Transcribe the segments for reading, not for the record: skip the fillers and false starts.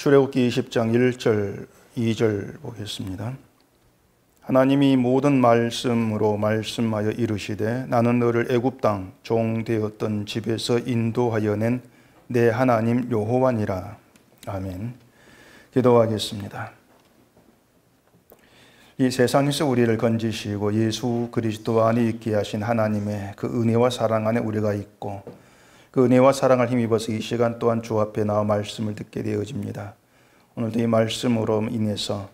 출애굽기 20장 1절 2절 보겠습니다. 하나님이 모든 말씀으로 말씀하여 이르시되 나는 너를 애굽 땅 종되었던 집에서 인도하여 낸 내 하나님 여호와니라. 아멘. 기도하겠습니다. 이 세상에서 우리를 건지시고 예수 그리스도 안에 있게 하신 하나님의 그 은혜와 사랑 안에 우리가 있고 그 은혜와 사랑을 힘입어서 이 시간 또한 주 앞에 나와 말씀을 듣게 되어집니다. 오늘도 이 말씀으로 인해서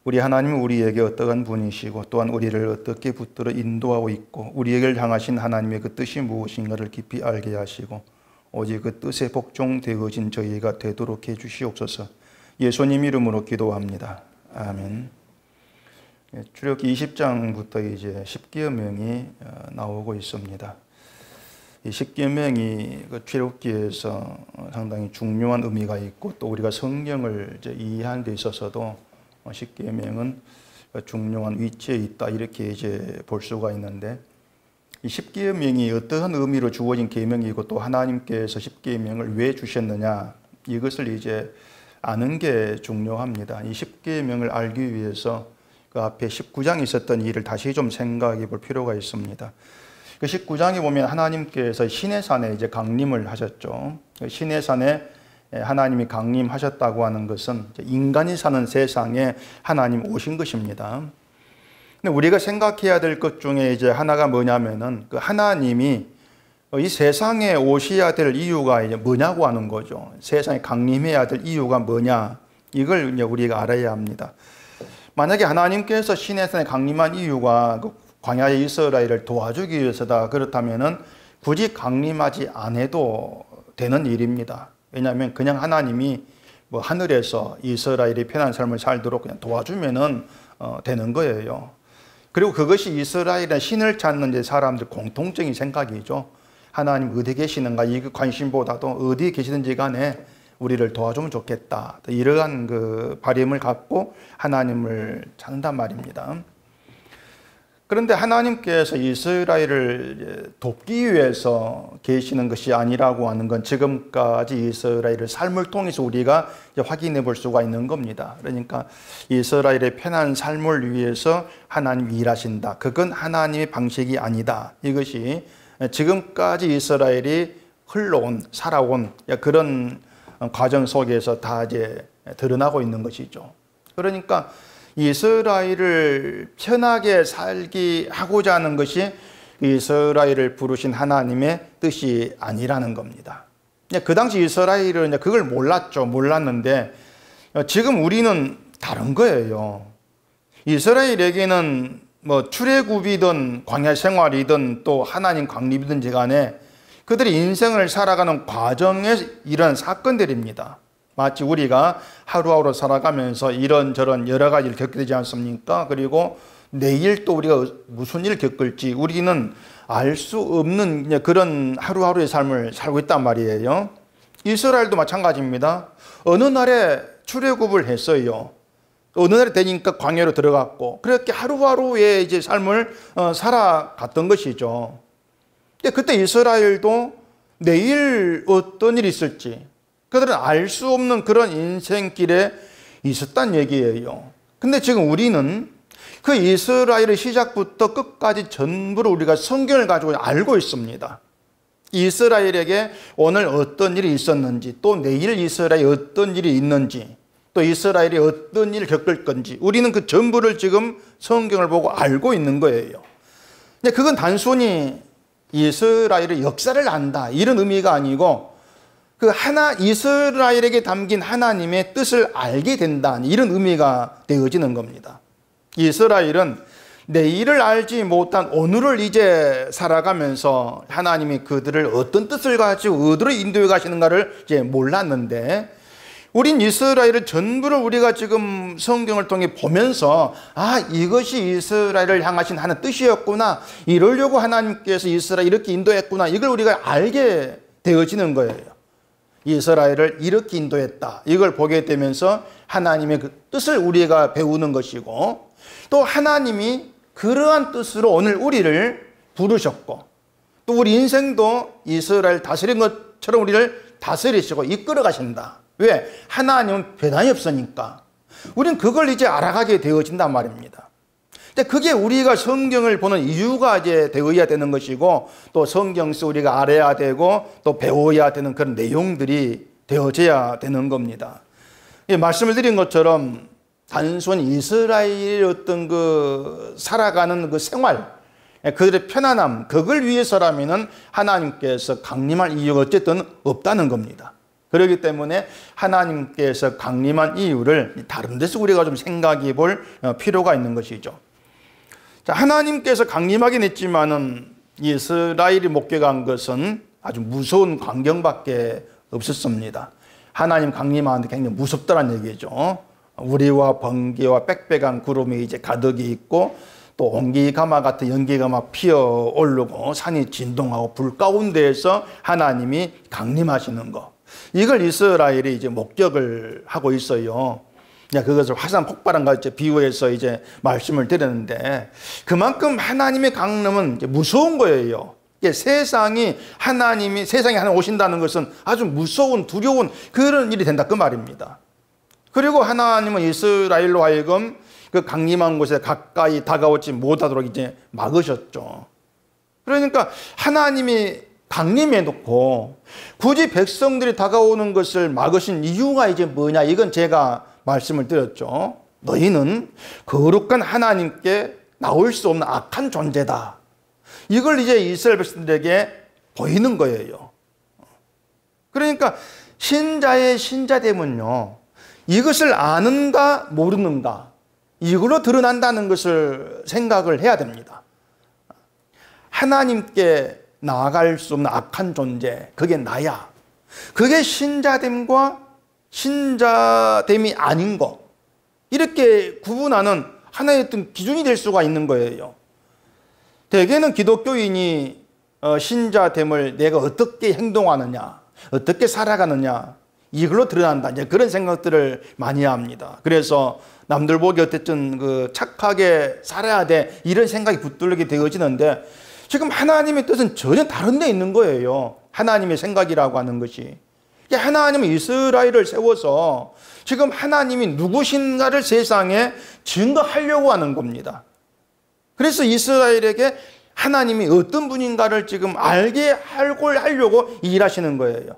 우리 하나님은 우리에게 어떠한 분이시고 또한 우리를 어떻게 붙들어 인도하고 있고 우리에게 향하신 하나님의 그 뜻이 무엇인가를 깊이 알게 하시고 오직 그 뜻에 복종되어진 저희가 되도록 해주시옵소서. 예수님 이름으로 기도합니다. 아멘. 출애굽기 20장부터 이제 십계명이 나오고 있습니다. 이 십계명이 그 출애굽기에서 상당히 중요한 의미가 있고 또 우리가 성경을 이제 이해하는 데 있어서도 십계명은 중요한 위치에 있다 이렇게 이제 볼 수가 있는데 이 십계명이 어떠한 의미로 주어진 계명이고 또 하나님께서 십계명을 왜 주셨느냐 이것을 이제 아는 게 중요합니다. 이 십계명을 알기 위해서 그 앞에 19장에 있었던 일을 다시 좀 생각해 볼 필요가 있습니다. 그 19장에 보면 하나님께서 시내산에 이제 강림을 하셨죠. 시내산에 하나님이 강림하셨다고 하는 것은 인간이 사는 세상에 하나님 오신 것입니다. 근데 우리가 생각해야 될 것 중에 이제 하나가 뭐냐면은 그 하나님이 이 세상에 오셔야 될 이유가 이제 뭐냐고 하는 거죠. 세상에 강림해야 될 이유가 뭐냐. 이걸 이제 우리가 알아야 합니다. 만약에 하나님께서 시내산에 강림한 이유가 그 광야의 이스라엘을 도와주기 위해서다 그렇다면은 굳이 강림하지 않아도 되는 일입니다. 왜냐하면 그냥 하나님이 뭐 하늘에서 이스라엘이 편한 삶을 살도록 그냥 도와주면은 되는 거예요. 그리고 그것이 이스라엘의 신을 찾는 이제 사람들 공통적인 생각이죠. 하나님 어디 계시는가 이 관심보다도 어디 계시든지 간에 우리를 도와주면 좋겠다. 이러한 그 바람을 갖고 하나님을 찾는단 말입니다. 그런데 하나님께서 이스라엘을 돕기 위해서 계시는 것이 아니라고 하는 건 지금까지 이스라엘의 삶을 통해서 우리가 확인해 볼 수가 있는 겁니다. 그러니까 이스라엘의 편한 삶을 위해서 하나님이 일하신다. 그건 하나님의 방식이 아니다. 이것이 지금까지 이스라엘이 살아온 그런 과정 속에서 다 이제 드러나고 있는 것이죠. 그러니까 이스라엘을 편하게 살게 하고자 하는 것이 이스라엘을 부르신 하나님의 뜻이 아니라는 겁니다. 그 당시 이스라엘은 그걸 몰랐는데 지금 우리는 다른 거예요. 이스라엘에게는 뭐 출애굽이든 광야 생활이든 또 하나님 강림이든지 간에 그들이 인생을 살아가는 과정에 이런 사건들입니다. 마치 우리가 하루하루 살아가면서 이런저런 여러 가지를 겪게 되지 않습니까? 그리고 내일 또 우리가 무슨 일을 겪을지 우리는 알 수 없는 그런 하루하루의 삶을 살고 있단 말이에요. 이스라엘도 마찬가지입니다. 어느 날에 출애굽을 했어요. 어느 날에 되니까 광야로 들어갔고 그렇게 하루하루의 이제 삶을 살아갔던 것이죠. 근데 그때 이스라엘도 내일 어떤 일이 있을지 그들은 알 수 없는 그런 인생길에 있었단 얘기예요. 근데 지금 우리는 그 이스라엘의 시작부터 끝까지 전부를 우리가 성경을 가지고 알고 있습니다. 이스라엘에게 오늘 어떤 일이 있었는지 또 내일 이스라엘에 어떤 일이 있는지 또 이스라엘이 어떤 일을 겪을 건지 우리는 그 전부를 지금 성경을 보고 알고 있는 거예요. 근데 그건 단순히 이스라엘의 역사를 안다 이런 의미가 아니고 그 이스라엘에게 담긴 하나님의 뜻을 알게 된다 이런 의미가 되어지는 겁니다. 이스라엘은 내일을 알지 못한 오늘을 이제 살아가면서 하나님이 그들을 어떤 뜻을 가지고 어디로 인도해 가시는가를 이제 몰랐는데 우린 이스라엘을 전부를 우리가 지금 성경을 통해 보면서 이것이 이스라엘을 향하신 하나님의 뜻이었구나 이러려고 하나님께서 이스라엘 이렇게 인도했구나 이걸 우리가 알게 되어지는 거예요. 이스라엘을 이렇게 인도했다. 이걸 보게 되면서 하나님의 그 뜻을 우리가 배우는 것이고 또 하나님이 그러한 뜻으로 오늘 우리를 부르셨고 또 우리 인생도 이스라엘 다스린 것처럼 우리를 다스리시고 이끌어 가신다. 왜? 하나님은 변함이 없으니까. 우리는 그걸 이제 알아가게 되어진단 말입니다. 근데 그게 우리가 성경을 보는 이유가 이제 되어야 되는 것이고, 또 성경에서 우리가 알아야 되고 또 배워야 되는 그런 내용들이 되어져야 되는 겁니다. 말씀을 드린 것처럼 단순히 이스라엘의 어떤 그 살아가는 그 생활, 그들의 편안함, 그걸 위해서라면은 하나님께서 강림할 이유가 어쨌든 없다는 겁니다. 그렇기 때문에 하나님께서 강림한 이유를 다른 데서 우리가 좀 생각해 볼 필요가 있는 것이죠. 자, 하나님께서 강림하긴 했지만은 이스라엘이 목격한 것은 아주 무서운 광경밖에 없었습니다. 하나님 강림하는데 굉장히 무섭다는 얘기죠. 우리와 번개와 빽빽한 구름이 이제 가득히 있고, 또 온기가마 같은 연기가 막 피어오르고 산이 진동하고 불 가운데에서 하나님이 강림하시는 것, 이걸 이스라엘이 이제 목격을 하고 있어요. 그것을 화산 폭발한과 비유해서 이제 말씀을 드렸는데, 그만큼 하나님의 강림은 이제 무서운 거예요. 세상에 하나님 오신다는 것은 아주 무서운, 두려운 그런 일이 된다, 그 말입니다. 그리고 하나님은 이스라엘로 하여금 그 강림한 곳에 가까이 다가오지 못하도록 이제 막으셨죠. 그러니까 하나님이 강림해 놓고 굳이 백성들이 다가오는 것을 막으신 이유가 이제 뭐냐, 이건 제가 말씀을 드렸죠. 너희는 거룩한 하나님께 나올 수 없는 악한 존재다. 이걸 이제 이스라엘 백성들에게 보이는 거예요. 그러니까 신자의 신자됨은요, 이것을 아는가 모르는가, 이걸로 드러난다는 것을 생각을 해야 됩니다. 하나님께 나아갈 수 없는 악한 존재, 그게 나야. 그게 신자됨과 신자됨이 아닌 것, 이렇게 구분하는 하나의 어떤 기준이 될 수가 있는 거예요. 대개는 기독교인이 신자됨을 내가 어떻게 행동하느냐, 어떻게 살아가느냐, 이걸로 드러난다, 이제 그런 생각들을 많이 합니다. 그래서 남들 보기 어쨌든 그 착하게 살아야 돼, 이런 생각이 붙들게 되어지는데, 지금 하나님의 뜻은 전혀 다른 데 있는 거예요. 하나님의 생각이라고 하는 것이. 하나님은 이스라엘을 세워서 지금 하나님이 누구신가를 세상에 증거하려고 하는 겁니다. 그래서 이스라엘에게 하나님이 어떤 분인가를 지금 알게 하려고 일하시는 거예요.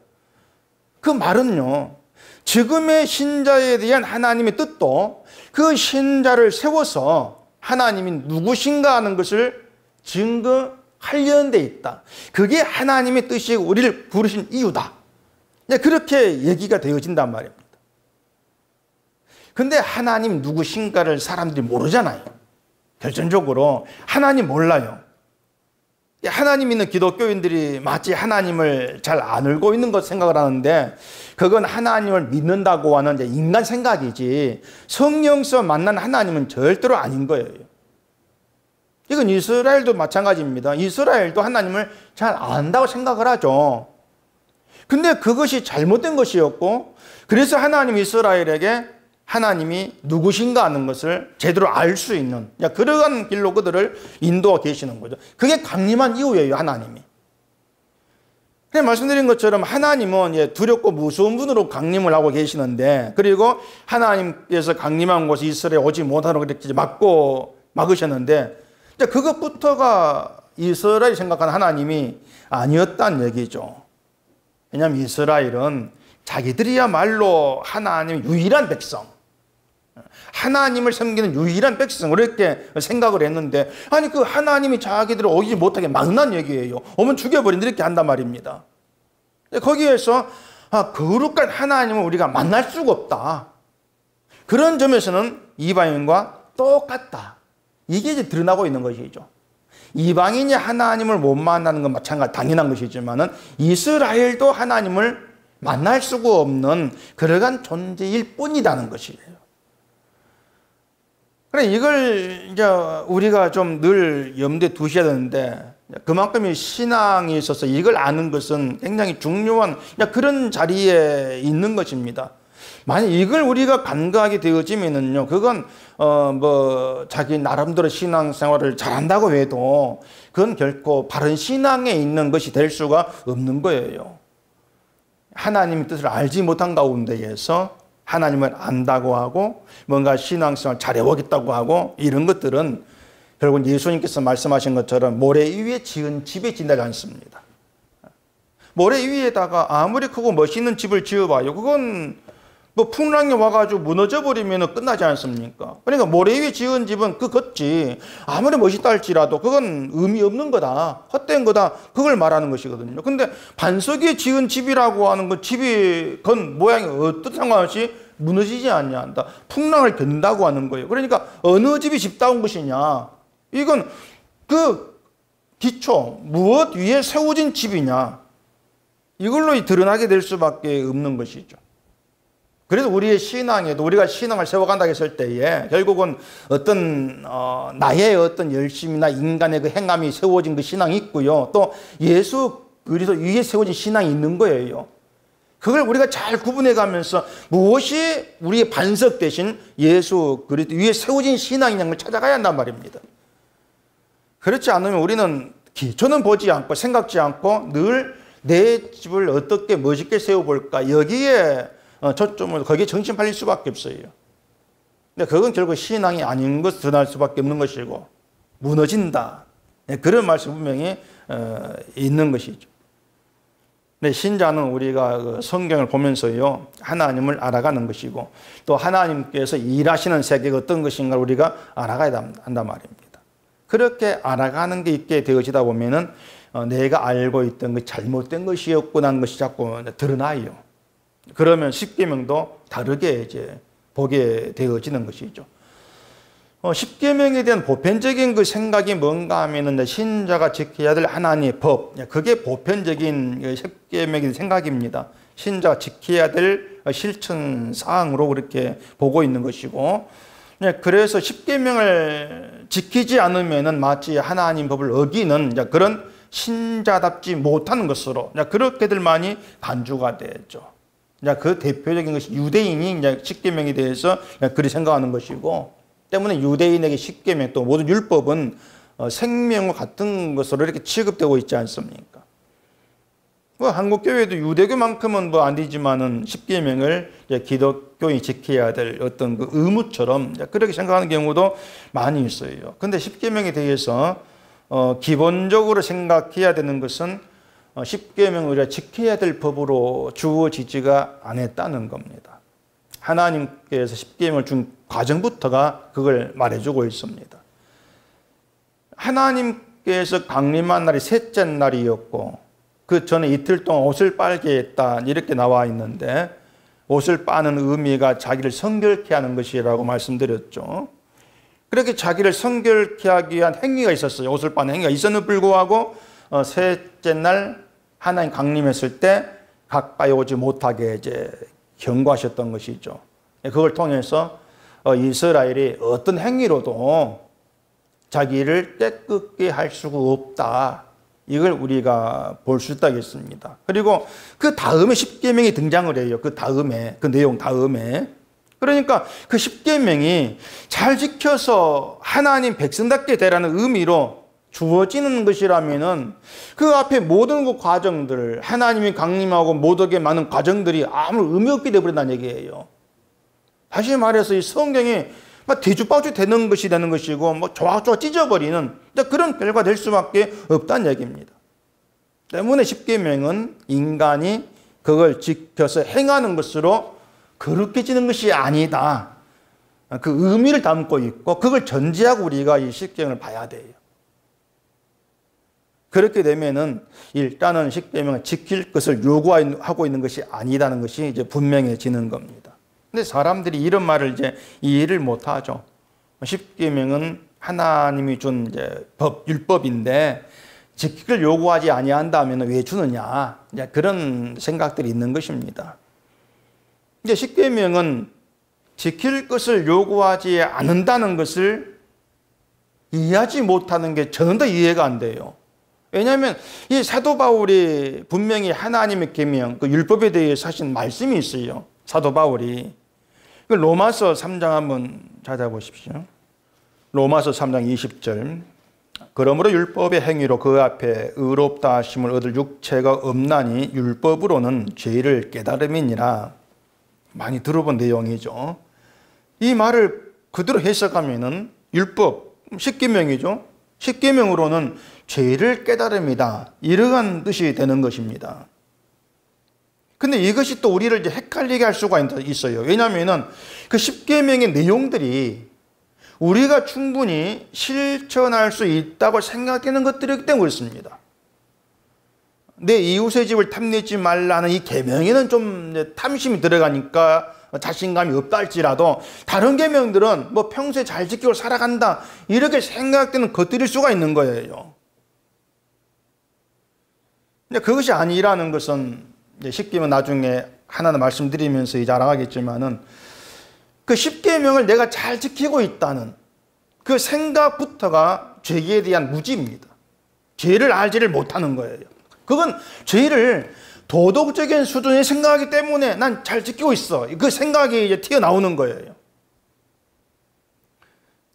그 말은요, 지금의 신자에 대한 하나님의 뜻도 그 신자를 세워서 하나님이 누구신가 하는 것을 증거하려는 데 있다. 그게 하나님의 뜻이고 우리를 부르신 이유다. 그렇게 얘기가 되어진단 말입니다. 근데 하나님 누구신가를 사람들이 모르잖아요. 결정적으로 하나님 몰라요. 하나님 있는 기독교인들이 마치 하나님을 잘 안 알고 있는 것 생각을 하는데, 그건 하나님을 믿는다고 하는 이제 인간 생각이지 성령서 만난 하나님은 절대로 아닌 거예요. 이건 이스라엘도 마찬가지입니다. 이스라엘도 하나님을 잘 안다고 생각을 하죠. 근데 그것이 잘못된 것이었고, 그래서 하나님 이스라엘에게 하나님이 누구신가 하는 것을 제대로 알 수 있는 그러한 길로 그들을 인도하고 계시는 거죠. 그게 강림한 이유예요, 하나님이. 그냥 말씀드린 것처럼 하나님은 두렵고 무서운 분으로 강림을 하고 계시는데, 그리고 하나님께서 강림한 곳에 이스라엘 오지 못하도록 이렇게 막으셨는데, 그것부터가 이스라엘이 생각하는 하나님이 아니었다는 얘기죠. 왜냐하면 이스라엘은 자기들이야말로 하나님의 유일한 백성, 하나님을 섬기는 유일한 백성으로 이렇게 생각을 했는데, 아니 그 하나님이 자기들을 오지 못하게 막는 얘기예요. 오면 죽여버린다, 이렇게 한단 말입니다. 거기에서 거룩한 하나님을 우리가 만날 수가 없다. 그런 점에서는 이방인과 똑같다. 이게 이제 드러나고 있는 것이죠. 이방인이 하나님을 못 만나는 건 마찬가지 당연한 것이지만은 이스라엘도 하나님을 만날 수가 없는 그러한 존재일 뿐이라는 것이에요. 그래, 이걸 이제 우리가 좀 늘 염두에 두셔야 되는데, 그만큼 신앙에 있어서 이걸 아는 것은 굉장히 중요한 그런 자리에 있는 것입니다. 만약 이걸 우리가 간과하게 되어지면은요, 그건 자기 나름대로 신앙생활을 잘한다고 해도 그건 결코 바른 신앙에 있는 것이 될 수가 없는 거예요. 하나님의 뜻을 알지 못한 가운데에서 하나님을 안다고 하고 뭔가 신앙생활 잘해보겠다고 하고 이런 것들은 결국 예수님께서 말씀하신 것처럼 모래 위에 지은 집에 지나지 않습니다. 모래 위에다가 아무리 크고 멋있는 집을 지어봐요. 그건 뭐 풍랑이 와가지고 무너져버리면 끝나지 않습니까? 그러니까 모래 위에 지은 집은 그것지 아무리 멋있다 할지라도 그건 의미 없는 거다. 헛된 거다. 그걸 말하는 것이거든요. 근데 반석 위에 지은 집이라고 하는 건 집이 건 모양이 어떤 상관없이 무너지지 않냐 한다. 풍랑을 견다고 하는 거예요. 그러니까 어느 집이 집다운 것이냐. 이건 그 기초, 무엇 위에 세워진 집이냐. 이걸로 드러나게 될 수밖에 없는 것이죠. 그래서 우리의 신앙에도 우리가 신앙을 세워간다 했을 때에 결국은 어떤 나의 어떤 열심이나 인간의 그 행함이 세워진 그 신앙이 있고요. 또 예수 그리스도 위에 세워진 신앙이 있는 거예요. 그걸 우리가 잘 구분해 가면서 무엇이 우리의 반석 대신 예수 그리스도 위에 세워진 신앙이냐는 걸 찾아가야 한단 말입니다. 그렇지 않으면 우리는 기초는 보지 않고 생각지 않고 늘 내 집을 어떻게 멋있게 세워볼까 여기에 초점을 거기에 정신 팔릴 수밖에 없어요. 근데 그건 결국 신앙이 아닌 것을 드러날 수밖에 없는 것이고 무너진다. 그런 말씀이 분명히 있는 것이죠. 근데 신자는 우리가 그 성경을 보면서요 하나님을 알아가는 것이고 또 하나님께서 일하시는 세계가 어떤 것인가 우리가 알아가야 한단 말입니다. 그렇게 알아가는 게 있게 되어지다 보면은 내가 알고 있던 그 잘못된 것이었구나 하는 것이 자꾸 드러나요. 그러면 십계명도 다르게 이제 보게 되어지는 것이죠. 십계명에 대한 보편적인 그 생각이 뭔가 하면은 신자가 지켜야 될 하나님의 법, 그게 보편적인 십계명의 생각입니다. 신자가 지켜야 될 실천 사항으로 그렇게 보고 있는 것이고, 그래서 십계명을 지키지 않으면은 마치 하나님 법을 어기는 그런 신자답지 못하는 것으로 그렇게들만이 간주가 되죠. 그 대표적인 것이 유대인이 십계명에 대해서 그리 생각하는 것이고 때문에 유대인에게 십계명 또 모든 율법은 생명과 같은 것으로 이렇게 취급되고 있지 않습니까? 뭐 한국 교회도 유대교만큼은 뭐 안 되지만은 십계명을 기독교인이 지켜야 될 어떤 그 의무처럼 그렇게 생각하는 경우도 많이 있어요. 근데 십계명에 대해서 기본적으로 생각해야 되는 것은 십계명을 우리가 지켜야 될 법으로 주어지지가 않았다는 겁니다. 하나님께서 십계명을 준 과정부터가 그걸 말해주고 있습니다. 하나님께서 강림한 날이 셋째 날이었고 그 전에 이틀 동안 옷을 빨게 했다 이렇게 나와 있는데 옷을 빠는 의미가 자기를 성결케 하는 것이라고 말씀드렸죠. 그렇게 자기를 성결케 하기 위한 행위가 있었어요. 옷을 빠는 행위가 있었는데 불구하고 셋째 날 하나님 강림했을 때 가까이 오지 못하게 이제 경고하셨던 것이죠. 그걸 통해서 이스라엘이 어떤 행위로도 자기를 깨끗게 할 수가 없다. 이걸 우리가 볼 수 있다겠습니다. 그리고 그 다음에 십계명이 등장을 해요. 그 다음에 그 내용 다음에. 그러니까 그 십계명이 잘 지켜서 하나님 백성답게 되라는 의미로 주어지는 것이라면은 그 앞에 모든 그 과정들 하나님이 강림하고 못 오게 많은 과정들이 아무 의미 없게 되어버린다는 얘기예요. 다시 말해서 이 성경이 막 뒤죽박죽 되는 것이 되는 것이고 뭐 조각조각 찢어버리는 그런 결과 될 수밖에 없다는 얘기입니다. 때문에 십계명은 인간이 그걸 지켜서 행하는 것으로 거룩해지는 것이 아니다. 그 의미를 담고 있고 그걸 전제하고 우리가 이 십계명을 봐야 돼요. 그렇게 되면은 일단은 십계명을 지킬 것을 요구하고 있는 것이 아니다는 것이 이제 분명해지는 겁니다. 근데 사람들이 이런 말을 이제 이해를 못 하죠. 십계명은 하나님이 준 이제 율법인데 지키기를 요구하지 아니한다면 왜 주느냐. 이제 그런 생각들이 있는 것입니다. 이제 십계명은 지킬 것을 요구하지 않는다는 것을 이해하지 못하는 게 저는 더 이해가 안 돼요. 왜냐하면 이 사도 바울이 분명히 하나님의 계명, 그 율법에 대해서 하신 말씀이 있어요. 사도 바울이. 로마서 3장 한번 찾아보십시오. 로마서 3장 20절. 그러므로 율법의 행위로 그 앞에 의롭다 하심을 얻을 육체가 없나니 율법으로는 죄를 깨달음이니라. 많이 들어본 내용이죠. 이 말을 그대로 해석하면은 율법, 십계명이죠. 십계명으로는 죄를 깨달음이다. 이러한 뜻이 되는 것입니다. 근데 이것이 또 우리를 이제 헷갈리게 할 수가 있어요. 왜냐하면은 그 십계명의 내용들이 우리가 충분히 실천할 수 있다고 생각되는 것들이기 때문에 그렇습니다. 내 이웃의 집을 탐내지 말라는 이 계명에는 좀 탐심이 들어가니까 자신감이 없다 할지라도 다른 계명들은 뭐 평소에 잘 지키고 살아간다 이렇게 생각되는 것들일 수가 있는 거예요. 근데 그것이 아니라는 것은 이제 십계명 나중에 하나는 말씀드리면서 이제 알아가겠지만은 그 십계명을 내가 잘 지키고 있다는 그 생각부터가 죄에 대한 무지입니다. 죄를 알지를 못하는 거예요. 그건 죄를 도덕적인 수준의 생각하기 때문에 난 잘 지키고 있어. 그 생각이 이제 튀어나오는 거예요.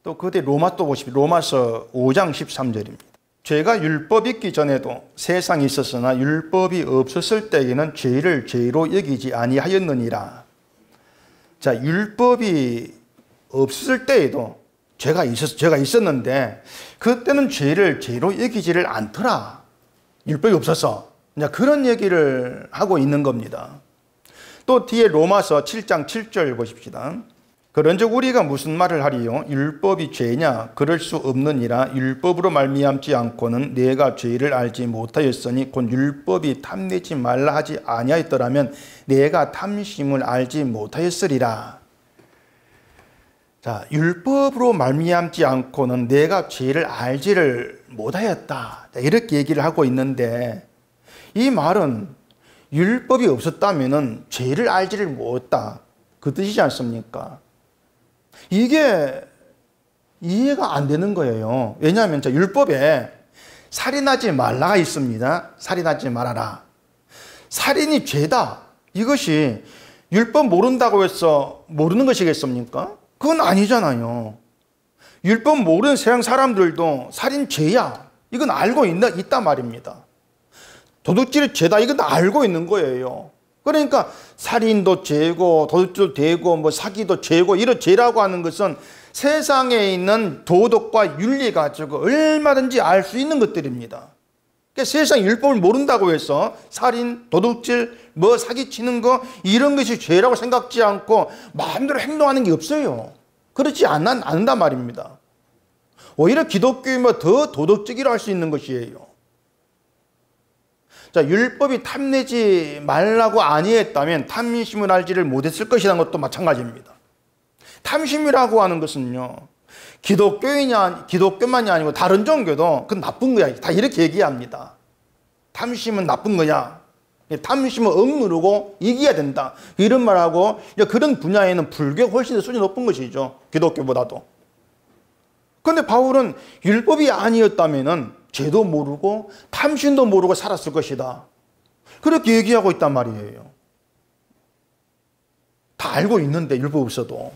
또 그때 로마 또 보십시오. 로마서 5장 13절입니다. 죄가 율법이 있기 전에도 세상에 있었으나 율법이 없었을 때에는 죄를 죄로 여기지 아니하였느니라. 자, 율법이 없을 때에도 죄가 있었는데 그때는 죄를 죄로 여기지를 않더라. 율법이 없어서. 그런 얘기를 하고 있는 겁니다. 또 뒤에 로마서 7장 7절 보십시다. 그런즉 우리가 무슨 말을 하리요? 율법이 죄냐? 그럴 수 없느니라. 율법으로 말미암지 않고는 내가 죄를 알지 못하였으니 곧 율법이 탐내지 말라 하지 아니하였더라면 내가 탐심을 알지 못하였으리라. 자, 율법으로 말미암지 않고는 내가 죄를 알지를 못하였다. 이렇게 얘기를 하고 있는데 이 말은 율법이 없었다면 죄를 알지를 못했다. 그 뜻이지 않습니까? 이게 이해가 안 되는 거예요. 왜냐하면 율법에 살인하지 말라가 있습니다. 살인하지 말아라. 살인이 죄다. 이것이 율법 모른다고 해서 모르는 것이겠습니까? 그건 아니잖아요. 율법 모르는 세상 사람들도 살인 죄야. 이건 알고 있단 말입니다. 도둑질이 죄다. 이건 알고 있는 거예요. 그러니까 살인도 죄고 도둑질도 죄고 뭐 사기도 죄고 이런 죄라고 하는 것은 세상에 있는 도덕과 윤리 가지고 얼마든지 알 수 있는 것들입니다. 그러니까 세상 율법을 모른다고 해서 살인, 도둑질, 뭐 사기치는 거 이런 것이 죄라고 생각지 않고 마음대로 행동하는 게 없어요. 그렇지 않는단 말입니다. 오히려 기독교이면 더 도덕적이라 할 수 있는 것이에요. 자, 율법이 탐내지 말라고 아니했다면 탐심을 알지를 못했을 것이라는 것도 마찬가지입니다. 탐심이라고 하는 것은요, 기독교만이 아니고 다른 종교도 그건 나쁜 거야. 다 이렇게 얘기합니다. 탐심은 나쁜 거야. 탐심을 억누르고 이겨야 된다. 이런 말하고 그런 분야에는 불교가 훨씬 더 수준이 높은 것이죠. 기독교보다도. 그런데 바울은 율법이 아니었다면 죄도 모르고 탐심도 모르고 살았을 것이다. 그렇게 얘기하고 있단 말이에요. 다 알고 있는데 율법 없어도.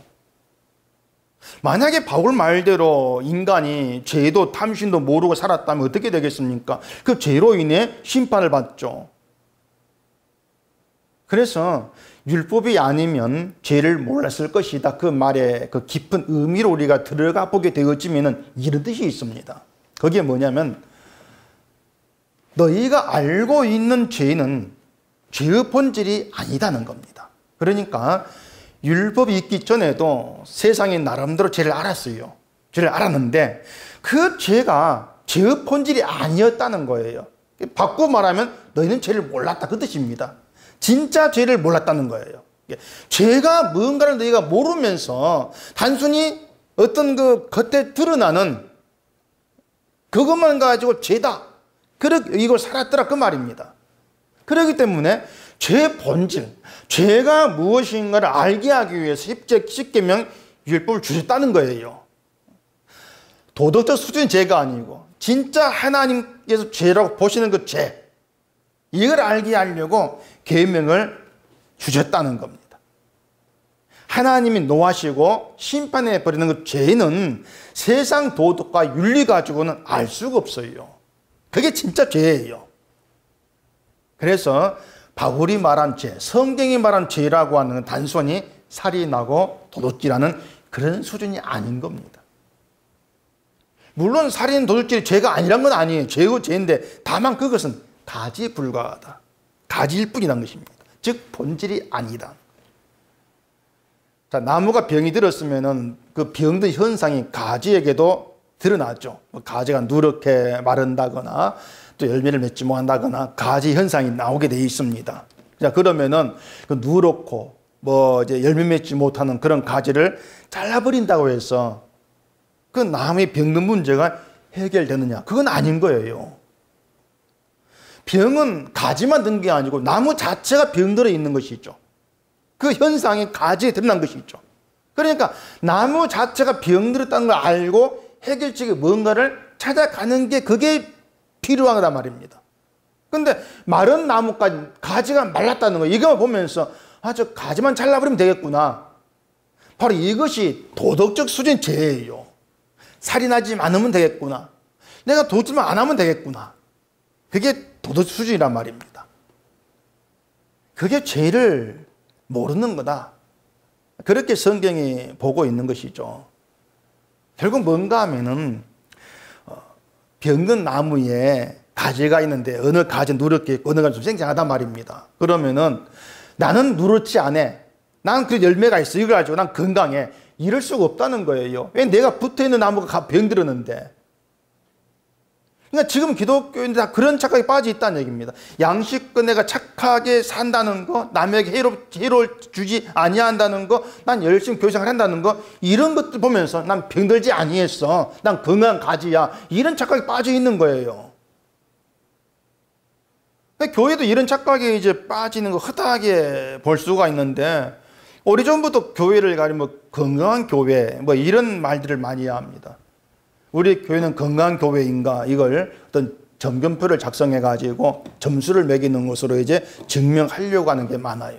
만약에 바울 말대로 인간이 죄도 탐심도 모르고 살았다면 어떻게 되겠습니까? 그 죄로 인해 심판을 받죠. 그래서 율법이 아니면 죄를 몰랐을 것이다. 그 말에 그 깊은 의미로 우리가 들어가 보게 되어지면 이런 뜻이 있습니다. 그게 뭐냐면 너희가 알고 있는 죄는 죄의 본질이 아니다는 겁니다. 그러니까 율법이 있기 전에도 세상이 나름대로 죄를 알았어요. 죄를 알았는데 그 죄가 죄의 본질이 아니었다는 거예요. 바꾸고 말하면 너희는 죄를 몰랐다 그 뜻입니다. 진짜 죄를 몰랐다는 거예요. 죄가 뭔가를 너희가 모르면서 단순히 어떤 그 겉에 드러나는 그것만 가지고 죄다. 이걸 살았더라 그 말입니다. 그렇기 때문에 죄의 본질, 죄가 무엇인가를 알게 하기 위해서 십계명 율법을 주셨다는 거예요. 도덕적 수준의 죄가 아니고 진짜 하나님께서 죄라고 보시는 그 죄, 이걸 알게 하려고 계명을 주셨다는 겁니다. 하나님이 노하시고 심판해 버리는 그 죄는 세상 도덕과 윤리 가지고는 알 수가 없어요. 그게 진짜 죄예요. 그래서 바울이 말한 죄, 성경이 말한 죄라고 하는 건 단순히 살인하고 도둑질하는 그런 수준이 아닌 겁니다. 물론 살인, 도둑질이 죄가 아니란 건 아니에요. 죄고 죄인데 다만 그것은 가지에 불과하다. 가지일 뿐이라는 것입니다. 즉 본질이 아니다. 자, 나무가 병이 들었으면은 그 병든 현상이 가지에게도 드러나죠. 가지가 누렇게 마른다거나 또 열매를 맺지 못한다거나 가지 현상이 나오게 되어 있습니다. 자, 그러면은 그 누렇고 이제 열매 맺지 못하는 그런 가지를 잘라버린다고 해서 그 나무의 병든 문제가 해결되느냐? 그건 아닌 거예요. 병은 가지만 든 게 아니고 나무 자체가 병들어 있는 것이죠. 그 현상이 가지에 드러난 것이죠. 그러니까 나무 자체가 병들었다는 걸 알고 해결책이 뭔가를 찾아가는 게 그게 필요하단 말입니다. 근데 마른 나무까지 가지가 말랐다는 거 이거 보면서 저 가지만 잘라버리면 되겠구나. 바로 이것이 도덕적 수준 죄예요. 살인하지 않으면 되겠구나. 내가 도둑질만 안 하면 되겠구나. 그게 도덕 수준이란 말입니다. 그게 죄를 모르는 거다. 그렇게 성경이 보고 있는 것이죠. 결국 뭔가 하면은 병든 나무에 가지가 있는데 어느 가지 누렇게 있고 어느 가지 좀 생생하단 말입니다. 그러면은 나는 누렇지 않아. 난 그 열매가 있어. 이걸 가지고 난 건강해. 이럴 수가 없다는 거예요. 왜 내가 붙어있는 나무가 병들었는데. 그러니까 지금 기독교인들 다 그런 착각에 빠져 있다는 얘기입니다. 양식껏 내가 착하게 산다는 거, 남에게 해로를 주지 아니한다는 거, 난 열심히 교생을 한다는 거, 이런 것들 보면서 난 병들지 아니했어. 난 건강한 가지야. 이런 착각에 빠져 있는 거예요. 교회도 이런 착각에 이제 빠지는 거 허다하게 볼 수가 있는데, 오래전부터 교회를 가리면 건강한 교회, 이런 말들을 많이 합니다. 우리 교회는 건강한 교회인가 이걸 어떤 점검표를 작성해 가지고 점수를 매기는 것으로 이제 증명하려고 하는 게 많아요.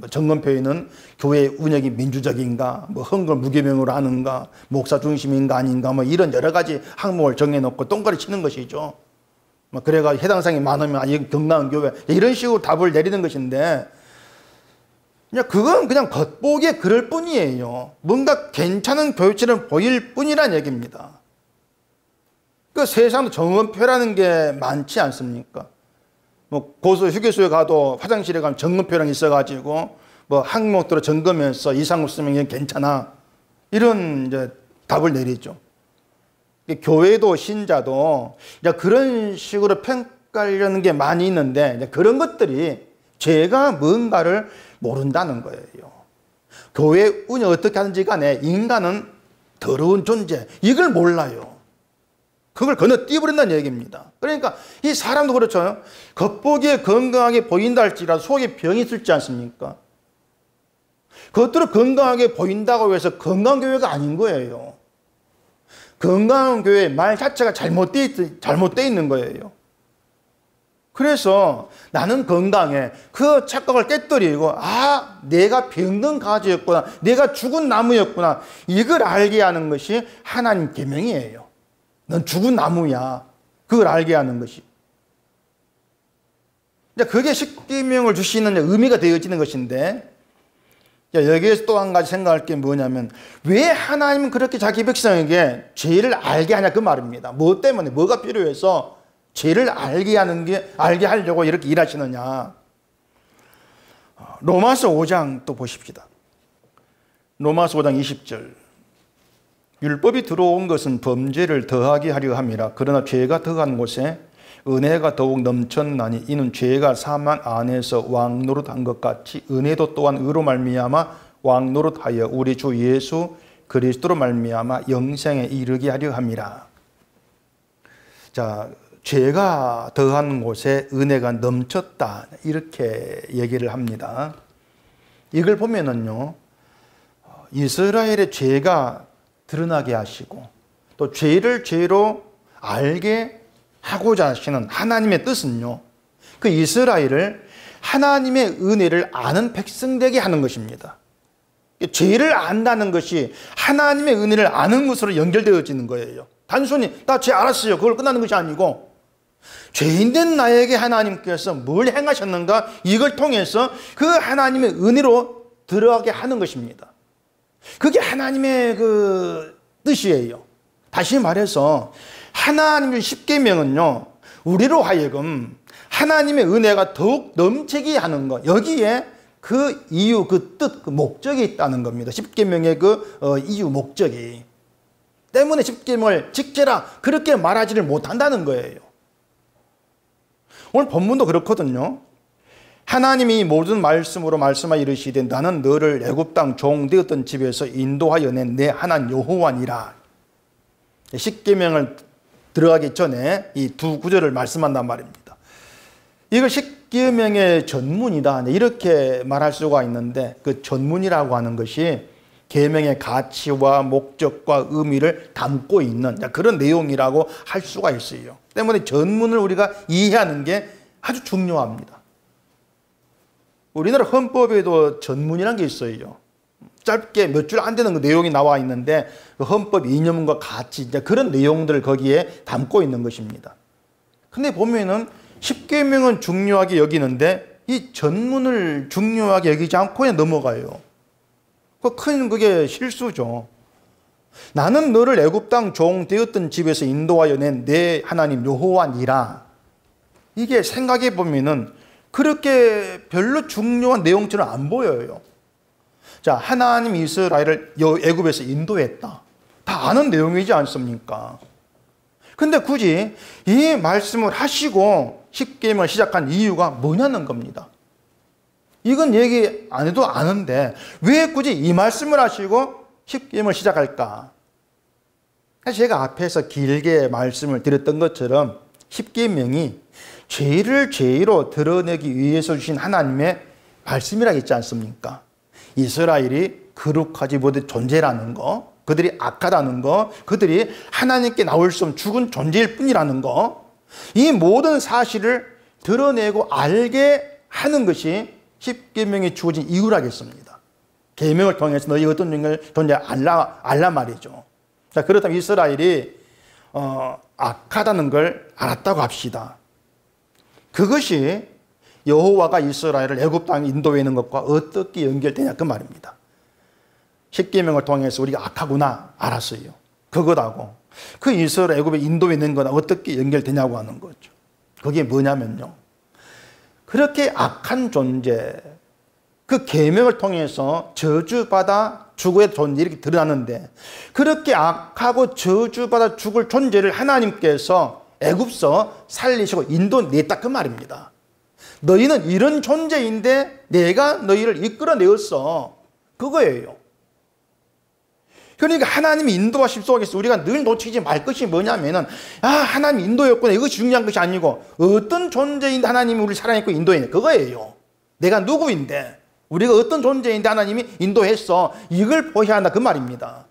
점검표에는 교회 운영이 민주적인가, 헌금 무계명으로 하는가, 목사 중심인가 아닌가, 이런 여러 가지 항목을 정해놓고 똥가리 치는 것이죠. 그래가 해당 사항이 많으면 이건 건강한 교회 이런 식으로 답을 내리는 것인데, 그건 그냥 겉보기에 그럴 뿐이에요. 뭔가 괜찮은 교회처럼 보일 뿐이란 얘기입니다. 그 세상도 점검표라는 게 많지 않습니까? 고소 휴게소에 가도 화장실에 가면 점검표랑 있어가지고 항목대로 점검해서 이상 없으면 이건 괜찮아. 이런 이제 답을 내리죠. 교회도 신자도 그런 식으로 평가하려는 게 많이 있는데 그런 것들이 죄가 뭔가를 모른다는 거예요. 교회 운영 어떻게 하는지 간에 인간은 더러운 존재 이걸 몰라요. 그걸 건너뛰어버린다는 얘기입니다. 그러니까 이 사람도 그렇죠. 겉보기에 건강하게 보인다 할지라도 속에 병이 있을지 않습니까? 겉으로 건강하게 보인다고 해서 건강한 교회가 아닌 거예요. 건강한 교회 말 자체가 잘못되어 있는 거예요. 그래서 나는 건강해. 그 착각을 깨뜨리고 내가 병든 가지였구나. 내가 죽은 나무였구나. 이걸 알게 하는 것이 하나님 계명이에요. 넌 죽은 나무야. 그걸 알게 하는 것이. 그게 십계명을 주시는 의미가 되어지는 것인데, 여기에서 또 한 가지 생각할 게 뭐냐면, 왜 하나님은 그렇게 자기 백성에게 죄를 알게 하냐 그 말입니다. 뭐 때문에 뭐가 필요해서 죄를 알게 하려고 이렇게 일하시느냐. 로마서 5장 또 보십시다. 로마서 5장 20절. 율법이 들어온 것은 범죄를 더하게 하려 함이라. 그러나 죄가 더한 곳에 은혜가 더욱 넘쳤나니 이는 죄가 사망 안에서 왕노릇한 것 같이 은혜도 또한 의로 말미암아 왕노릇하여 우리 주 예수 그리스도로 말미암아 영생에 이르게 하려 함이라. 자, 죄가 더한 곳에 은혜가 넘쳤다 이렇게 얘기를 합니다. 이걸 보면은요, 이스라엘의 죄가 드러나게 하시고 또 죄를 죄로 알게 하고자 하시는 하나님의 뜻은요, 그 이스라엘을 하나님의 은혜를 아는 백성 되게 하는 것입니다. 죄를 안다는 것이 하나님의 은혜를 아는 것으로 연결되어지는 거예요. 단순히 나 죄 알았어요. 그걸 끝나는 것이 아니고 죄인된 나에게 하나님께서 뭘 행하셨는가 이걸 통해서 그 하나님의 은혜로 들어가게 하는 것입니다. 그게 하나님의 그 뜻이에요. 다시 말해서 하나님의 십계명은요, 우리로 하여금 하나님의 은혜가 더욱 넘치게 하는 것, 여기에 그 이유, 그 뜻, 그 목적이 있다는 겁니다. 십계명의 그 이유, 목적이. 때문에 십계명을 지켜라 그렇게 말하지를 못한다는 거예요. 오늘 본문도 그렇거든요. 하나님이 모든 말씀으로 말씀하여 이르시되 나는 너를 애굽 땅 종 되었던 집에서 인도하여 낸 내 하나님 여호와니라. 십계명을 들어가기 전에 이 두 구절을 말씀한단 말입니다. 이걸 십계명의 전문이다 이렇게 말할 수가 있는데, 그 전문이라고 하는 것이 계명의 가치와 목적과 의미를 담고 있는 그런 내용이라고 할 수가 있어요. 때문에 전문을 우리가 이해하는 게 아주 중요합니다. 우리나라 헌법에도 전문이라는 게 있어요. 짧게 몇 줄 안 되는 그 내용이 나와 있는데 그 헌법 이념과 가치 그런 내용들을 거기에 담고 있는 것입니다. 근데 보면은 십계명은 중요하게 여기는데 이 전문을 중요하게 여기지 않고 그냥 넘어가요. 그게 실수죠. 나는 너를 애굽 땅 종 되었던 집에서 인도하여 낸 내 하나님 여호와니라. 이게 생각해 보면은 그렇게 별로 중요한 내용처럼 안 보여요. 자, 하나님 이스라엘을 애굽에서 인도했다. 다 아는 내용이지 않습니까? 근데 굳이 이 말씀을 하시고 십계명을 시작한 이유가 뭐냐는 겁니다. 이건 얘기 안 해도 아는데 왜 굳이 이 말씀을 하시고 십계명을 시작할까? 제가 앞에서 길게 말씀을 드렸던 것처럼 십계명이 죄를 죄로 드러내기 위해서 주신 하나님의 말씀이라고 했지 않습니까? 이스라엘이 거룩하지 못한 존재라는 거, 그들이 악하다는 거, 그들이 하나님께 나올 수 없는 죽은 존재일 뿐이라는 거, 이 모든 사실을 드러내고 알게 하는 것이 십계명이 주어진 이유라겠습니다. 계명을 통해서 너희 어떤 존재 알라 말이죠. 자, 그렇다면 이스라엘이 악하다는 걸 알았다고 합시다. 그것이 여호와가 이스라엘을 애굽 땅에 인도해 있는 것과 어떻게 연결되냐 그 말입니다. 십계명을 통해서 우리가 악하구나 알았어요. 그것하고 그 이스라엘 애굽에 인도해 있는 거나 어떻게 연결되냐고 하는 거죠. 그게 뭐냐면요, 그렇게 악한 존재, 그 계명을 통해서 저주받아 죽어야 존재 이렇게 드러나는데, 그렇게 악하고 저주받아 죽을 존재를 하나님께서 애굽서 살리시고 인도냈다 그 말입니다. 너희는 이런 존재인데 내가 너희를 이끌어내었어, 그거예요. 그러니까 하나님이 인도하심 속에서 우리가 늘 놓치지 말 것이 뭐냐면은, 하나님 인도였구나, 이것이 중요한 것이 아니고 어떤 존재인데 하나님이 우리를 사랑했고 인도했냐 그거예요. 내가 누구인데, 우리가 어떤 존재인데 하나님이 인도했어, 이걸 보셔야 한다 그 말입니다.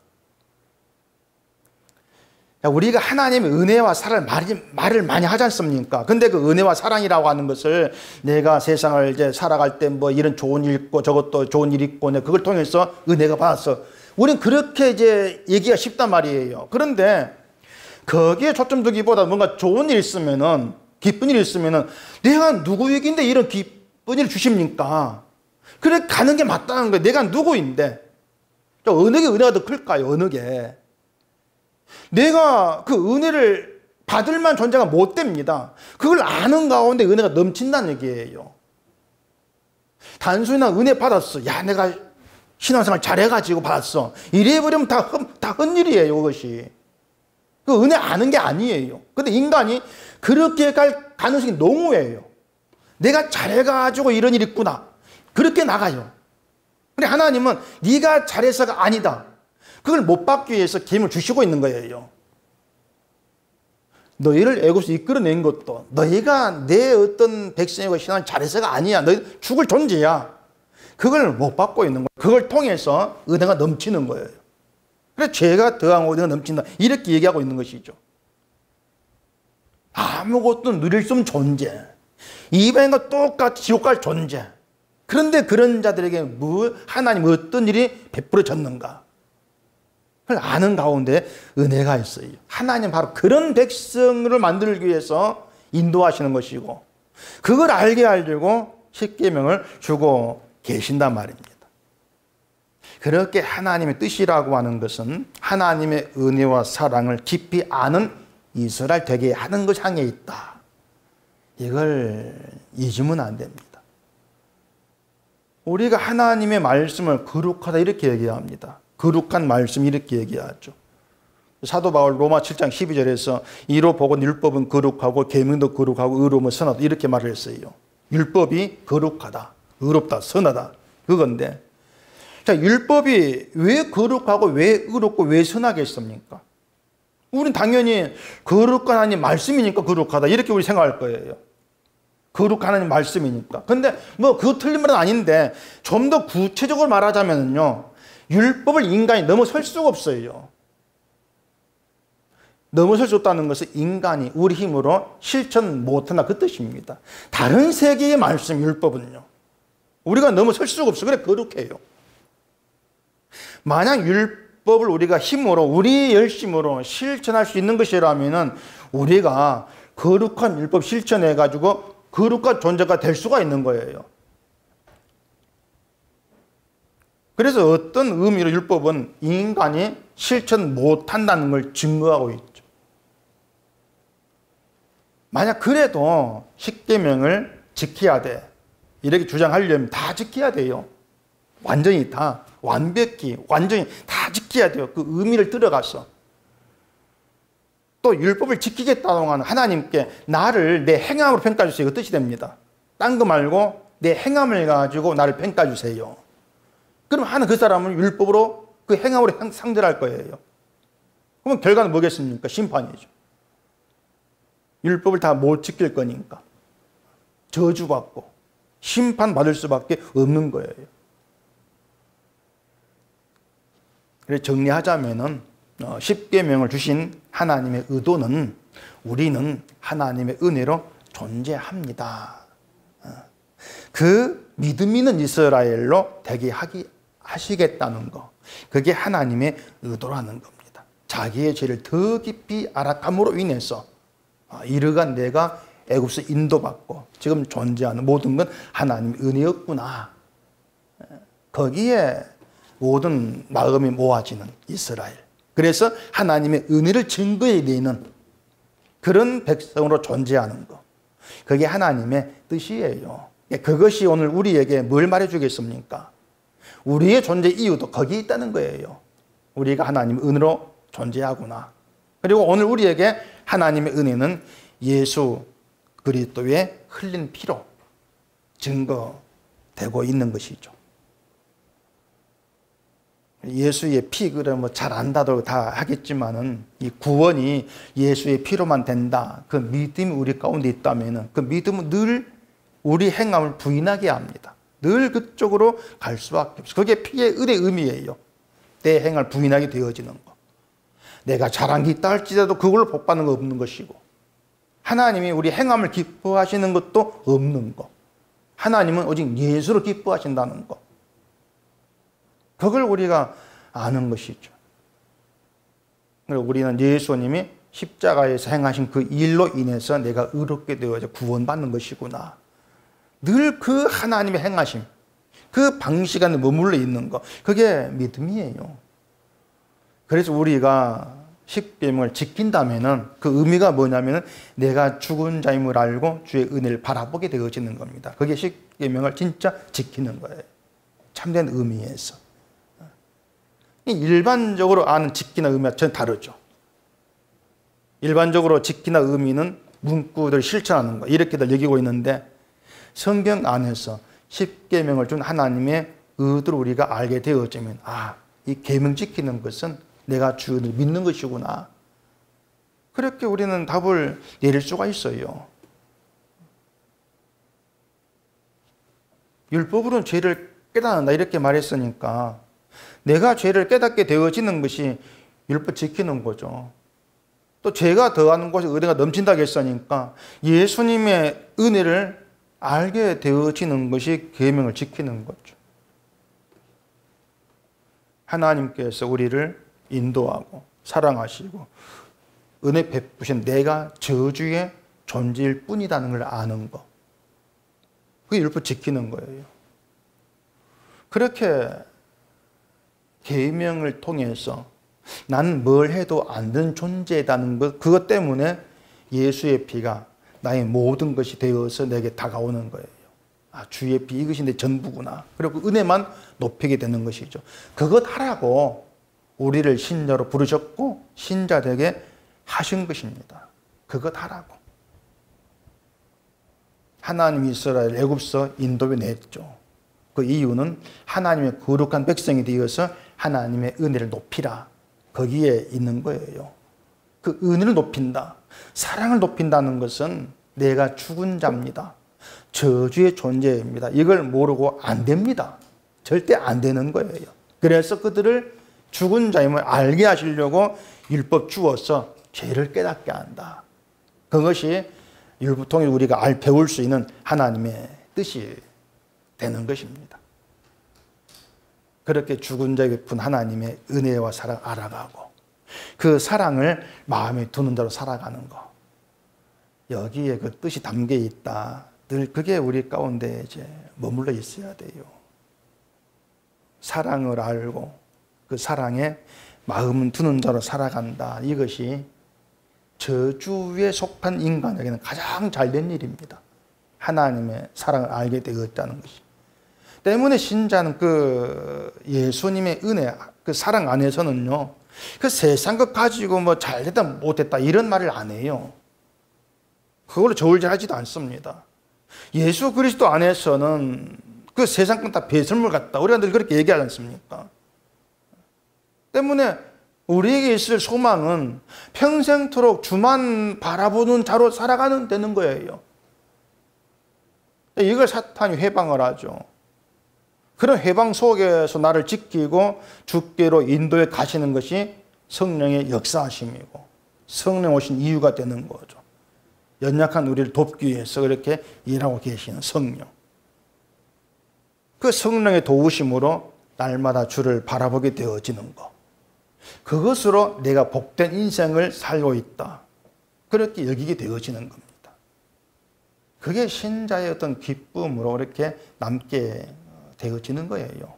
우리가 하나님의 은혜와 사랑을 말을 많이 하지 않습니까? 근데 그 은혜와 사랑이라고 하는 것을 내가 세상을 이제 살아갈 때 뭐 이런 좋은 일 있고 저것도 좋은 일 있고 그걸 통해서 은혜가 받았어, 우리는 그렇게 이제 얘기가 쉽단 말이에요. 그런데 거기에 초점 두기보다 뭔가 좋은 일 있으면은, 기쁜 일 있으면은 내가 누구에게인데 이런 기쁜 일을 주십니까? 그래 가는 게 맞다는 거예요. 내가 누구인데 어느 게 은혜가 더 클까요? 어느 게? 내가 그 은혜를 받을 만한 존재가 못 됩니다. 그걸 아는 가운데 은혜가 넘친다는 얘기예요. 단순히 나 은혜 받았어, 야 내가 신앙생활 잘해가지고 받았어, 이래버리면 다 헛일이에요. 그것이 그 은혜 아는 게 아니에요. 근데 인간이 그렇게 갈 가능성이 농후해요. 내가 잘해가지고 이런 일이 있구나, 그렇게 나가요. 근데 하나님은 네가 잘해서가 아니다, 그걸 못 받기 위해서 계명을 주시고 있는 거예요. 너희를 애굽에서 이끌어낸 것도 너희가 내 어떤 백성이고 신앙을 잘해서가 아니야, 너희 죽을 존재야. 그걸 못 받고 있는 거예요. 그걸 통해서 은혜가 넘치는 거예요. 그래서 죄가 더하고 은혜가 넘친다 이렇게 얘기하고 있는 것이죠. 아무것도 누릴 수 없는 존재, 이방인과 똑같이 지옥 갈 존재, 그런데 그런 자들에게 하나님 어떤 일이 베풀어졌는가 그걸 아는 가운데 은혜가 있어요. 하나님 바로 그런 백성을 만들기 위해서 인도하시는 것이고 그걸 알게 하려고 십계명을 주고 계신단 말입니다. 그렇게 하나님의 뜻이라고 하는 것은 하나님의 은혜와 사랑을 깊이 아는 이스라엘 되게 하는 것 향해 있다. 이걸 잊으면 안 됩니다. 우리가 하나님의 말씀을 거룩하다 이렇게 얘기합니다. 거룩한 말씀 이렇게 얘기하죠. 사도 바울 로마 7장 12절에서 이로 보고 율법은 거룩하고 계명도 거룩하고 의로움은 선하다 이렇게 말을 했어요. 율법이 거룩하다, 의롭다, 선하다 그건데 자, 율법이 왜 거룩하고 왜 의롭고 왜 선하겠습니까? 우리는 당연히 거룩한 하나님 말씀이니까 거룩하다 이렇게 우리 생각할 거예요. 거룩한 하나님 말씀이니까. 근데 뭐 그거 틀린 말은 아닌데 좀 더 구체적으로 말하자면요. 율법을 인간이 넘어설 수가 없어요. 넘어설 수 없다는 것은 인간이 우리 힘으로 실천 못한다 그 뜻입니다. 다른 세계의 말씀 율법은요. 우리가 넘어설 수가 없어요. 그래 거룩해요. 만약 율법을 우리가 힘으로 우리 열심으로 실천할 수 있는 것이라면 우리가 거룩한 율법 실천해 가지고 거룩한 존재가 될 수가 있는 거예요. 그래서 어떤 의미로 율법은 인간이 실천 못한다는 걸 증거하고 있죠. 만약 그래도 십계명을 지켜야 돼 이렇게 주장하려면 다 지켜야 돼요. 완전히 다 완벽히 완전히 다 지켜야 돼요. 그 의미를 들어가서 또 율법을 지키겠다는 하는 하나님께 나를 내 행함으로 평가해 주세요. 그 뜻이 됩니다. 딴 거 말고 내 행함을 가지고 나를 평가해 주세요. 그럼 하는 그 사람은 율법으로 그 행함으로 상대할 거예요. 그러면 결과는 뭐겠습니까? 심판이죠. 율법을 다 못 지킬 거니까 저주받고 심판받을 수밖에 없는 거예요. 그래서 정리하자면은 십계명을 주신 하나님의 의도는 우리는 하나님의 은혜로 존재합니다. 그 믿음 있는 이스라엘로 되게 하시겠다는 거. 그게 하나님의 의도라는 겁니다. 자기의 죄를 더 깊이 알아감으로 인해서 이르간 내가 애굽에서 인도받고 지금 존재하는 모든 건 하나님의 은혜였구나. 거기에 모든 마음이 모아지는 이스라엘. 그래서 하나님의 은혜를 증거해 내는 그런 백성으로 존재하는 것. 그게 하나님의 뜻이에요. 그것이 오늘 우리에게 뭘 말해주겠습니까? 우리의 존재 이유도 거기에 있다는 거예요. 우리가 하나님의 은혜로 존재하구나. 그리고 오늘 우리에게 하나님의 은혜는 예수 그리스도의 흘린 피로 증거되고 있는 것이죠. 예수의 피, 그래 뭐 잘 안다도 다 하겠지만은 이 구원이 예수의 피로만 된다. 그 믿음이 우리 가운데 있다면은 그 믿음은 늘 우리 행함을 부인하게 합니다. 늘 그쪽으로 갈 수밖에 없어요. 그게 피의 은혜의 의미예요. 내 행함을 부인하게 되어지는 거. 내가 잘한 게 있다 할지라도 그걸로 복받는 거 없는 것이고 하나님이 우리 행함을 기뻐하시는 것도 없는 거. 하나님은 오직 예수로 기뻐하신다는 거. 그걸 우리가 아는 것이죠. 우리는 예수님이 십자가에서 행하신 그 일로 인해서 내가 의롭게 되어져 구원받는 것이구나. 늘 그 하나님의 행하심, 그 방식 안에 머물러 있는 것, 그게 믿음이에요. 그래서 우리가 십계명을 지킨다면은 그 의미가 뭐냐면은 내가 죽은 자임을 알고 주의 은혜를 바라보게 되어지는 겁니다. 그게 십계명을 진짜 지키는 거예요. 참된 의미에서. 일반적으로 아는 지키나 의미와 전혀 다르죠. 일반적으로 지키나 의미는 문구들 실천하는 거 이렇게들 여기고 있는데 성경 안에서 십계명을 준 하나님의 의도를 우리가 알게 되어지면 이 계명 지키는 것은 내가 주를 믿는 것이구나. 그렇게 우리는 답을 내릴 수가 있어요. 율법으로는 죄를 깨닫는다 이렇게 말했으니까 내가 죄를 깨닫게 되어지는 것이 율법 지키는 거죠. 또 죄가 더하는 곳에 은혜가 넘친다고 했으니까 예수님의 은혜를 알게 되어지는 것이 계명을 지키는 거죠. 하나님께서 우리를 인도하고 사랑하시고 은혜 베푸신 내가 저주의 존재일 뿐이라는 걸 아는 거. 그게 율법 지키는 거예요. 그렇게 계명을 통해서 나는 뭘 해도 안 되는 존재라는 것, 그것 때문에 예수의 피가 나의 모든 것이 되어서 내게 다가오는 거예요. 아, 주의 피 이것이 내 전부구나. 그리고 은혜만 높이게 되는 것이죠. 그것 하라고 우리를 신자로 부르셨고 신자 되게 하신 것입니다. 그것 하라고. 하나님이 이스라엘 애굽에서 인도해 냈죠. 그 이유는 하나님의 거룩한 백성이 되어서 하나님의 은혜를 높이라. 거기에 있는 거예요. 그 은혜를 높인다. 사랑을 높인다는 것은 내가 죽은 자입니다. 저주의 존재입니다. 이걸 모르고 안 됩니다. 절대 안 되는 거예요. 그래서 그들을 죽은 자임을 알게 하시려고 율법 주어서 죄를 깨닫게 한다. 그것이 율법 통해 우리가 배울 수 있는 하나님의 뜻이 되는 것입니다. 그렇게 죽은 자에게 베푼 하나님의 은혜와 사랑 알아가고 그 사랑을 마음에 두는 자로 살아가는 것. 여기에 그 뜻이 담겨 있다. 늘 그게 우리 가운데 이제 머물러 있어야 돼요. 사랑을 알고 그 사랑에 마음은 두는 자로 살아간다. 이것이 저주에 속한 인간에게는 가장 잘된 일입니다. 하나님의 사랑을 알게 되었다는 것이. 때문에 신자는 그 예수님의 은혜, 그 사랑 안에서는요, 그 세상 것 가지고 뭐 잘됐다 못했다 이런 말을 안 해요. 그걸로 저울질하지도 않습니다. 예수 그리스도 안에서는 그 세상 건 다 배설물 같다. 우리가 늘 그렇게 얘기하지 않습니까? 때문에 우리에게 있을 소망은 평생토록 주만 바라보는 자로 살아가는 되는 거예요. 이걸 사탄이 해방을 하죠. 그런 해방 속에서 나를 지키고 주께로 인도해 가시는 것이 성령의 역사하심이고 성령 오신 이유가 되는 거죠. 연약한 우리를 돕기 위해서 그렇게 일하고 계시는 성령. 그 성령의 도우심으로 날마다 주를 바라보게 되어지는 것. 그것으로 내가 복된 인생을 살고 있다. 그렇게 여기게 되어지는 겁니다. 그게 신자의 어떤 기쁨으로 이렇게 남게 되어지는 거예요.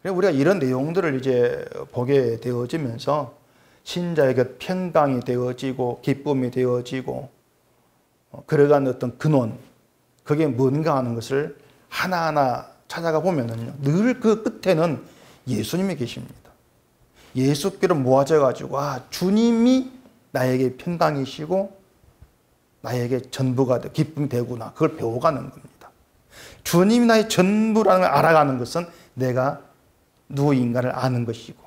그래서 우리가 이런 내용들을 이제 보게 되어지면서 신자에게 평강이 되어지고 기쁨이 되어지고 그러간 어떤 근원, 그게 뭔가 하는 것을 하나하나 찾아가 보면은요, 늘 그 끝에는 예수님이 계십니다. 예수께로 모아져 가지고 주님이 나에게 평강이시고 나에게 전부가 되 기쁨이 되구나. 그걸 배워가는 겁니다. 주님이 나의 전부라는 걸 알아가는 것은 내가 누구인가를 아는 것이고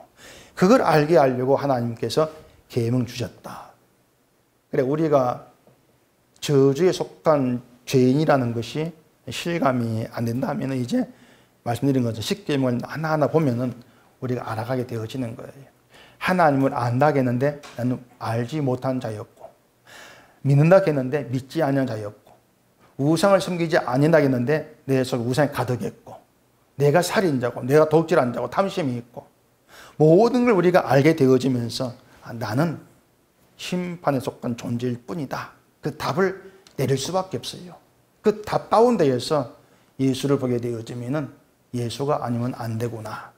그걸 알게 하려고 하나님께서 계명 주셨다. 그래 우리가 저주에 속한 죄인이라는 것이 실감이 안 된다면 이제 말씀드린 것처럼 십계명을 하나하나 보면은 우리가 알아가게 되어지는 거예요. 하나님을 안다고 했는데 나는 알지 못한 자였고 믿는다고 했는데 믿지 않은 자였고 우상을 섬기지 아니한다고 했는데 내 속에 우상이 가득했고 내가 살인자고 내가 독질한 자고 탐심이 있고 모든 걸 우리가 알게 되어지면서 나는 심판에 속한 존재일 뿐이다. 그 답을 내릴 수밖에 없어요. 그 답 가운데에서 예수를 보게 되어지면은 예수가 아니면 안 되구나.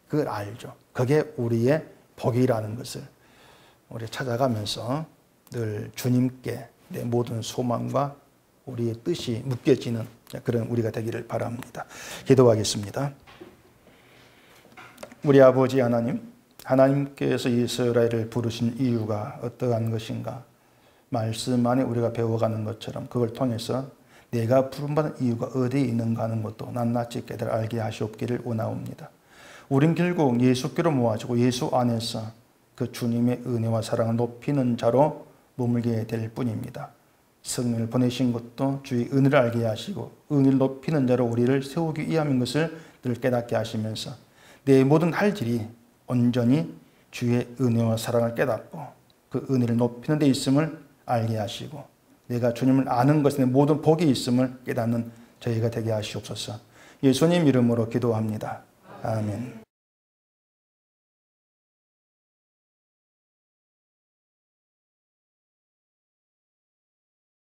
그걸 알죠. 그게 우리의 복이라는 것을 우리 찾아가면서 늘 주님께 내 모든 소망과 우리의 뜻이 묶여지는 그런 우리가 되기를 바랍니다. 기도하겠습니다. 우리 아버지 하나님, 하나님께서 이스라엘을 부르신 이유가 어떠한 것인가? 말씀 안에 우리가 배워가는 것처럼 그걸 통해서 내가 부름받은 이유가 어디에 있는가 하는 것도 낱낱이 깨달아 알게 하시옵기를 원하옵니다. 우린 결국 예수께로 모아지고 예수 안에서 그 주님의 은혜와 사랑을 높이는 자로 머물게 될 뿐입니다. 성령을 보내신 것도 주의 은혜를 알게 하시고 은혜를 높이는 자로 우리를 세우기 위함인 것을 늘 깨닫게 하시면서 내 모든 할질이 온전히 주의 은혜와 사랑을 깨닫고 그 은혜를 높이는 데 있음을 알게 하시고 내가 주님을 아는 것에 모든 복이 있음을 깨닫는 저희가 되게 하시옵소서. 예수님 이름으로 기도합니다. 아멘.